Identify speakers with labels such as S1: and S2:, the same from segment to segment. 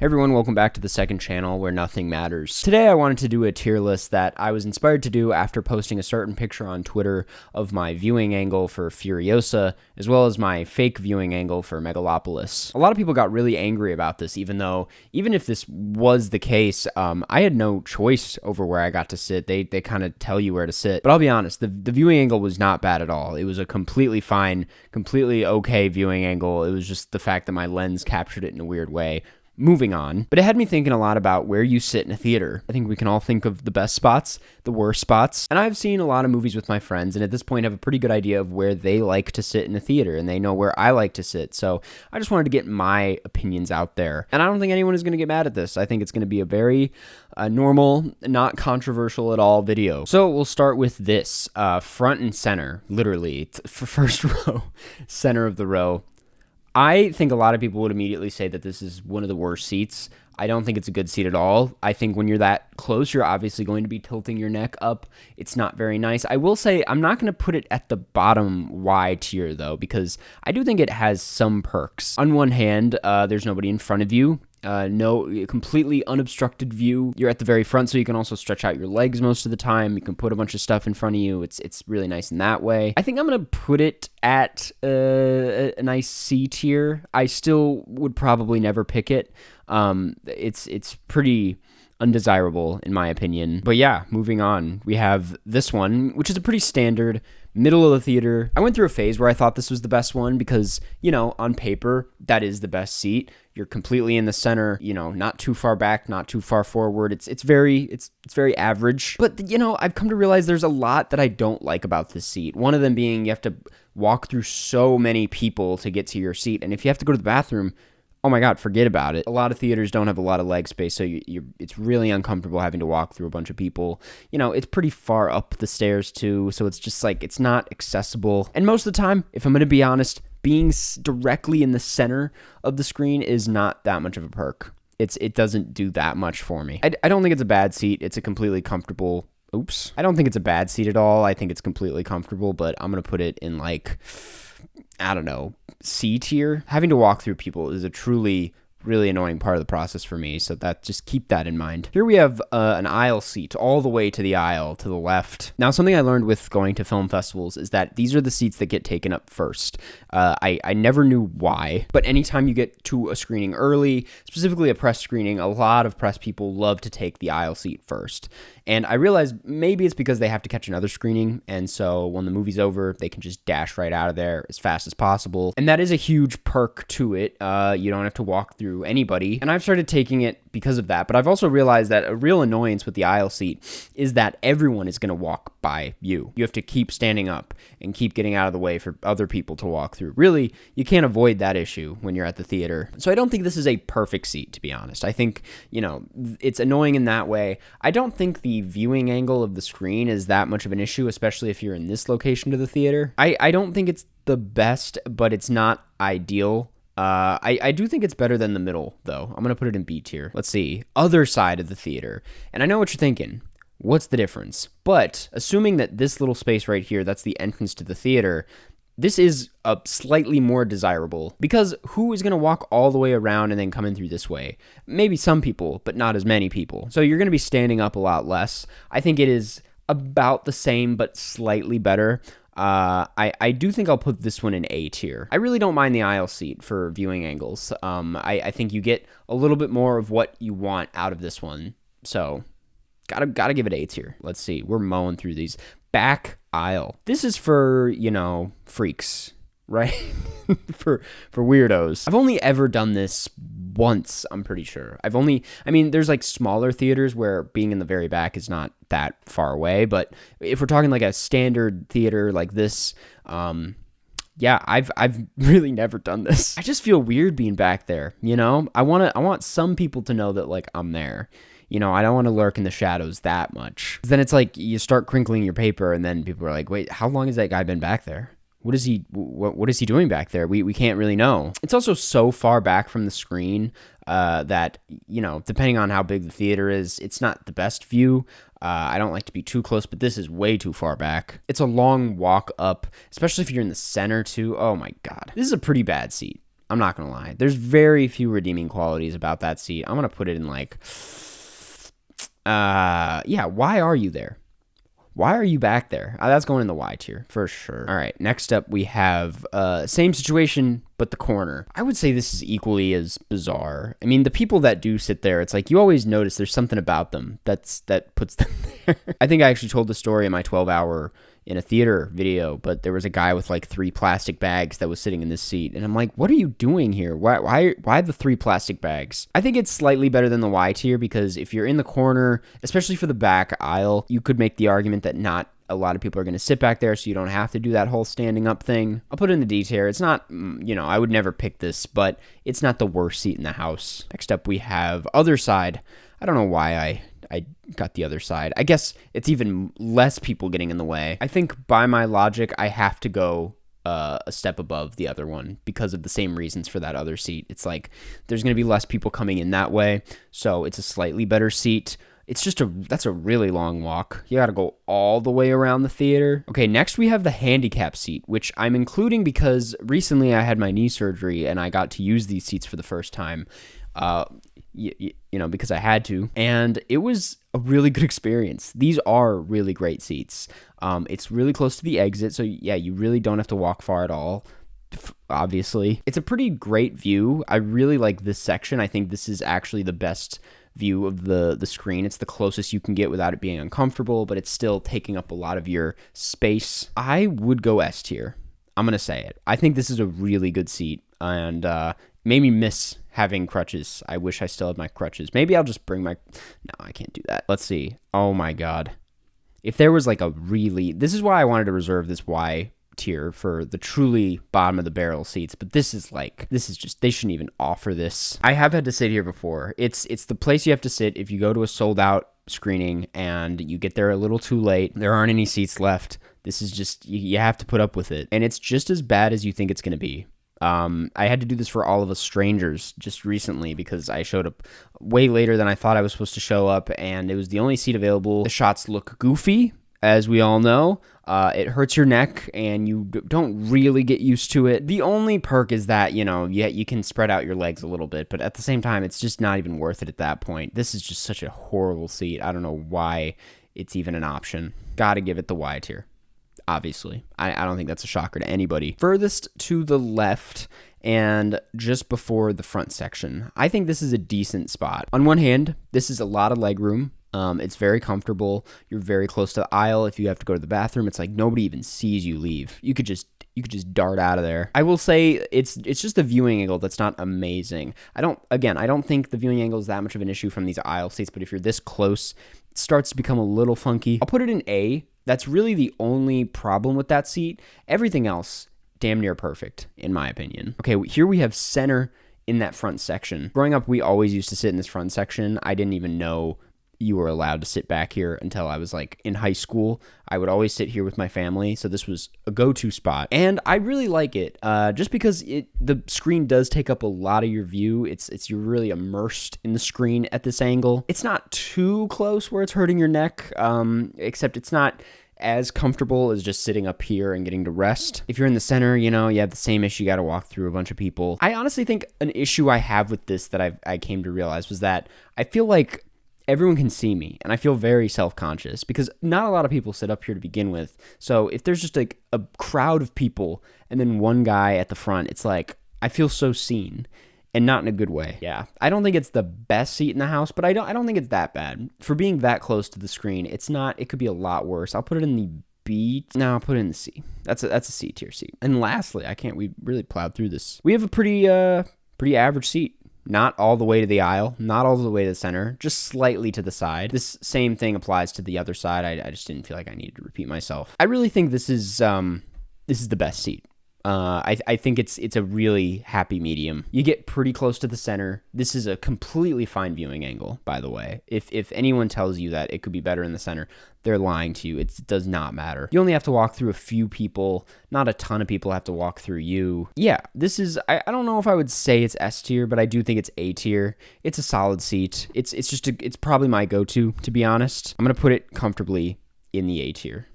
S1: Hey everyone, welcome back to the second channel where nothing matters. Today I wanted to do a tier list that I was inspired to do after posting a certain picture on Twitter of my viewing angle for Furiosa, as well as my fake viewing angle for Megalopolis. A lot of people got really angry about this, even if this was the case, I had no choice over where I got to sit. They kind of tell you where to sit. But I'll be honest, the viewing angle was not bad at all. It was a completely fine, completely okay viewing angle. It was just the fact that my lens captured it in a weird way. Moving on, but it had me thinking a lot about where you sit in a theater. I think we can all think of the best spots, the worst spots, and I've seen a lot of movies with my friends, and at this point have a pretty good idea of where they like to sit in a theater, and they know where I like to sit, so I just wanted to get my opinions out there, and I don't think anyone is going to get mad at this. I think it's going to be a very normal, not controversial at all video. So we'll start with this, front and center, literally, for first row, center of the row. I think a lot of people would immediately say that this is one of the worst seats. I don't think it's a good seat at all. I think when you're that close, you're obviously going to be tilting your neck up. It's not very nice. I will say I'm not going to put it at the bottom Y tier, though, because I do think it has some perks. On one hand, there's nobody in front of you. No completely unobstructed view. You're at the very front, so you can also stretch out your legs most of the time. You can put a bunch of stuff in front of you. It's really nice in that way. I think I'm gonna put it at a nice C tier. I still would probably never pick it. It's pretty undesirable in my opinion. But yeah, moving on. We have this one, which is a pretty standard middle of the theater. I went through a phase where I thought this was the best one because, you know, on paper, that is the best seat. You're completely in the center, you know, not too far back, not too far forward. It's very average. But, you know, I've come to realize there's a lot that I don't like about this seat. One of them being you have to walk through so many people to get to your seat. And if you have to go to the bathroom, oh my God, forget about it. A lot of theaters don't have a lot of leg space, so it's really uncomfortable having to walk through a bunch of people. You know, it's pretty far up the stairs too, so it's just like, it's not accessible. And most of the time, if I'm going to be honest, being directly in the center of the screen is not that much of a perk. It doesn't do that much for me. I don't think it's a bad seat. It's a completely comfortable... Oops. I don't think it's a bad seat at all. I think it's completely comfortable, but I'm going to put it in like... I don't know, C tier. Having to walk through people is a truly really annoying part of the process for me, so just keep that in mind. Here we have an aisle seat all the way to the aisle to the left. Now, something I learned with going to film festivals is that these are the seats that get taken up first. I never knew why, but anytime you get to a screening early, specifically a press screening, a lot of press people love to take the aisle seat first. And I realized maybe it's because they have to catch another screening, and so when the movie's over, they can just dash right out of there as fast as possible. And that is a huge perk to it. You don't have to walk through anybody, and I've started taking it because of that. But I've also realized that a real annoyance with the aisle seat is that everyone is going to walk by you. You have to keep standing up and keep getting out of the way for other people to walk through. Really, you can't avoid that issue when you're at the theater. So I don't think this is a perfect seat, to be honest. I think, you know, it's annoying in that way. I don't think the viewing angle of the screen is that much of an issue, especially if you're in this location to the theater. I don't think it's the best, but it's not ideal. I do think it's better than the middle, though. I'm going to put it in B tier. Let's see. Other side of the theater. And I know what you're thinking. What's the difference? But assuming that this little space right here, that's the entrance to the theater, this is a slightly more desirable, because who is going to walk all the way around and then come in through this way? Maybe some people, but not as many people. So you're going to be standing up a lot less. I think it is about the same, but slightly better. I do think I'll put this one in A tier. I really don't mind the aisle seat for viewing angles. I think you get a little bit more of what you want out of this one. So gotta give it A tier. Let's see. We're mowing through these. Back aisle. This is for, you know, freaks, right? for weirdos. I've only ever done this once, I'm pretty sure. There's like smaller theaters where being in the very back is not that far away, but if we're talking like a standard theater like this, yeah, I've really never done this. I just feel weird being back there, you know? I want some people to know that like I'm there. You know, I don't want to lurk in the shadows that much. Then it's like you start crinkling your paper and then people are like, wait, how long has that guy been back there? What is he doing back there? We can't really know. It's also so far back from the screen that, you know, depending on how big the theater is, it's not the best view. I don't like to be too close, but this is way too far back. It's a long walk up, especially if you're in the center too. Oh my God. This is a pretty bad seat. I'm not gonna lie. There's very few redeeming qualities about that seat. I'm gonna put it in like, yeah, why are you there? Why are you back there? That's going in the Y tier for sure. All right, next up we have same situation, but the corner. I would say this is equally as bizarre. I mean, the people that do sit there, it's like you always notice there's something about them that puts them there. I think I actually told the story in my 12-hour in a theater video, but there was a guy with like 3 plastic bags that was sitting in this seat, and I'm like, what are you doing here? Why the 3 plastic bags? I think it's slightly better than the Y tier because if you're in the corner, especially for the back aisle, you could make the argument that not a lot of people are going to sit back there, so you don't have to do that whole standing up thing. I'll put it in the D tier. It's not, I would never pick this, but it's not the worst seat in the house. Next up, we have other side. I don't know why I got the other side. I guess it's even less people getting in the way. I think by my logic, I have to go a step above the other one because of the same reasons for that other seat. It's like there's going to be less people coming in that way, so it's a slightly better seat. It's just that's a really long walk. You got to go all the way around the theater. Okay, next we have the handicap seat, which I'm including because recently I had my knee surgery and I got to use these seats for the first time. Because I had to, and it was a really good experience. These are really great seats. It's really close to the exit, so yeah, you really don't have to walk far at all, obviously. It's a pretty great view. I really like this section. I think this is actually the best view of the screen. It's the closest you can get without it being uncomfortable, but it's still taking up a lot of your space. I would go S tier. I'm going to say it. I think this is a really good seat, and made me miss having crutches. I wish I still had my crutches. Maybe I'll just bring my... No, I can't do that. Let's see. Oh my God. If there was like a really... This is why I wanted to reserve this Y tier for the truly bottom of the barrel seats, but this is just, they shouldn't even offer this. I have had to sit here before. It's the place you have to sit if you go to a sold out screening and you get there a little too late. There aren't any seats left. This is just, you have to put up with it. And it's just as bad as you think it's going to be. I had to do this for All of Us Strangers just recently because I showed up way later than I thought I was supposed to show up, and it was the only seat available. The shots look goofy, as we all know. It hurts your neck, and you don't really get used to it. The only perk is that, you can spread out your legs a little bit, but at the same time, it's just not even worth it at that point. This is just such a horrible seat. I don't know why it's even an option. Gotta give it the Y tier. Obviously. I don't think that's a shocker to anybody. Furthest to the left and just before the front section. I think this is a decent spot. On one hand, this is a lot of leg room. It's very comfortable. You're very close to the aisle. If you have to go to the bathroom, it's like nobody even sees you leave. You could just dart out of there. I will say it's just a viewing angle that's not amazing. I don't think the viewing angle is that much of an issue from these aisle seats, but if you're this close, it starts to become a little funky. I'll put it in A. That's really the only problem with that seat. Everything else, damn near perfect, in my opinion. Okay, here we have center in that front section. Growing up, we always used to sit in this front section. I didn't even know you were allowed to sit back here until I was like in high school. I would always sit here with my family, so this was a go-to spot. And I really like it, just because the screen does take up a lot of your view. You're really immersed in the screen at this angle. It's not too close where it's hurting your neck, except it's not as comfortable as just sitting up here and getting to rest. If you're in the center, you have the same issue. You got to walk through a bunch of people. I honestly think an issue I have with this that I came to realize was that I feel like everyone can see me, and I feel very self-conscious because not a lot of people sit up here to begin with. So if there's just like a crowd of people and then one guy at the front, it's like I feel so seen, and not in a good way. Yeah, I don't think it's the best seat in the house, but I don't think it's that bad for being that close to the screen. It's not. It could be a lot worse. I'll put it in the B. No, I'll put it in the C. That's a C tier seat. And lastly, we really plowed through this. We have a pretty average seat. Not all the way to the aisle, not all the way to the center, just slightly to the side. This same thing applies to the other side. I just didn't feel like I needed to repeat myself. I really think this is the best seat. I think it's a really happy medium. You get pretty close to the center. This is a completely fine viewing angle, by the way. If anyone tells you that it could be better in the center, they're lying to you. It does not matter. You only have to walk through a few people. Not a ton of people have to walk through you. Yeah, this is, I don't know if I would say it's S tier, but I do think it's A tier. It's a solid seat. It's probably my go-to, to be honest. I'm going to put it comfortably in the A tier.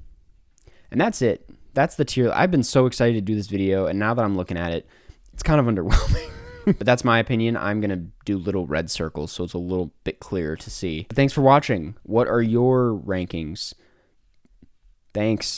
S1: And that's it. That's the tier. I've been so excited to do this video, and now that I'm looking at it, It's kind of underwhelming. But that's my opinion. I'm going to do little red circles so it's a little bit clearer to see. But thanks for watching. What are your rankings? Thanks.